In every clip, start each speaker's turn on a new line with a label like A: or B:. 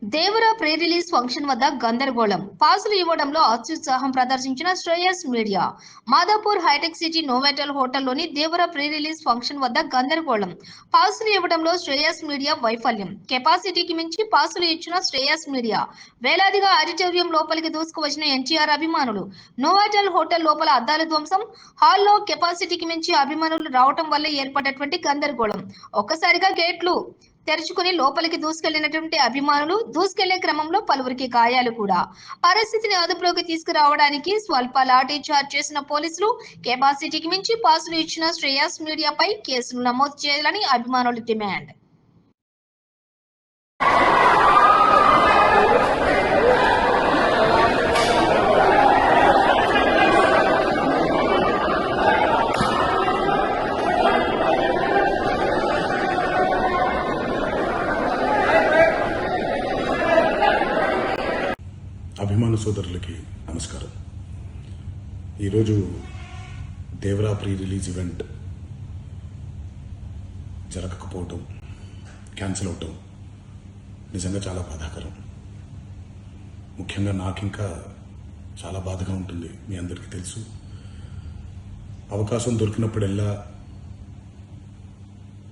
A: Devara pre release function వద్ద గందరగోళం. పాసులు ఇవ్వడంలో అత్యుత్సాహం ప్రదర్శించిన Shreyas media. Madhapur hi tech city Novotel హోటల్లోని దేవరా ప్రీ రిలీజ్ ఫంక్షన్ వద్ద గందరగోళం. పాసులు ఇవ్వడంలో శ్రేయస్ మీడియా వైఫల్యం. కెపాసిటీకి మించి పాసులు ఇచ్చిన శ్రేయస్ మీడియా. వేలాదిగా ఆడిటోరియం లోపలికి దూసుకువచ్చిన ఎన్టీఆర్ అభిమానులు. నోవెటల్ హోటల్ లోపల అద్దాల ధ్వంసం. హాల్లో కెపాసిటీకి మించి అభిమానులు రావటం వల్ల ఏర్పడినటువంటి గందరగోళం. ఒక్కసారిగా గేట్లు తెరుచుకుని లోపలికి దూసుకెళ్లినటువంటి అభిమానులు. దూసుకెళ్లే క్రమంలో పలువురికి గాయాలు కూడా. పరిస్థితిని అదుపులోకి తీసుకురావడానికి స్వల్ప లాఠీ చార్జ్ చేసిన పోలీసులు. కెపాసిటీకి మించి పాసులు ఇచ్చిన శ్రేయస్ మీడియాపై కేసులు నమోదు చేయాలని అభిమానుల డిమాండ్.
B: అభిమాన సోదరులకి నమస్కారం. ఈరోజు దేవరా ప్రీ రిలీజ్ ఈవెంట్ జరగకపోవటం, క్యాన్సిల్ అవటం నిజంగా చాలా బాధాకరం. ముఖ్యంగా నాకు ఇంకా చాలా బాధగా ఉంటుంది. మీ అందరికీ తెలుసు, అవకాశం దొరికినప్పుడల్లా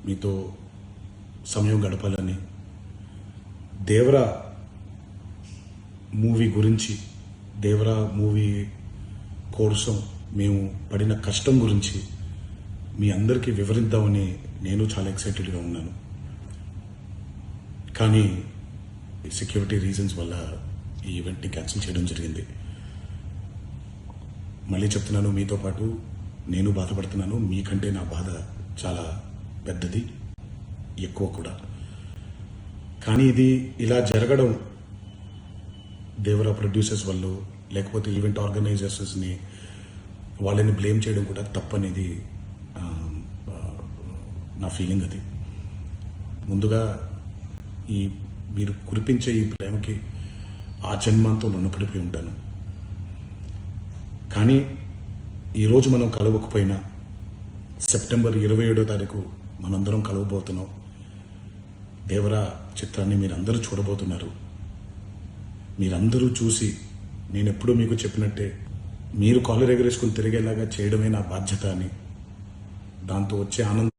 B: మీతో సమయం గడపాలని, దేవరా మూవీ గురించి, దేవరా మూవీ కోసం మేము పడిన కష్టం గురించి మీ అందరికీ వివరిద్దామని నేను చాలా ఎక్సైటెడ్గా ఉన్నాను. కానీ సెక్యూరిటీ రీజన్స్ వల్ల ఈ ఈవెంట్ని క్యాన్సిల్ చేయడం జరిగింది. మళ్ళీ చెప్తున్నాను, మీతో పాటు నేను బాధపడుతున్నాను. మీకంటే నా బాధ చాలా పెద్దది, ఎక్కువ కూడా. కానీ ఇది ఇలా జరగడం దేవరా ప్రొడ్యూసర్స్ వల్ల, లేకపోతే ఈవెంట్ ఆర్గనైజర్స్ని వాళ్ళని బ్లేమ్ చేయడం కూడా తప్పనేది నా ఫీలింగ్. అది ముందుగా మీరు కురిపించే ఈ ప్రేమకి ఆ జన్మాంతో రుణపడిపోయి ఉంటాను. కానీ ఈరోజు మనం కలవకపోయినా సెప్టెంబర్ 27వ తారీఖు మనందరం కలవబోతున్నాం. దేవరా చిత్రాన్ని మీరందరూ చూడబోతున్నారు. మీరందరూ చూసి, నేను ఎప్పుడూ మీకు చెప్పినట్టే, మీరు కాలర్ ఎగరేసుకుని తిరిగేలాగా చేయడమే నా బాధ్యత అని, దాంతో వచ్చే ఆనందం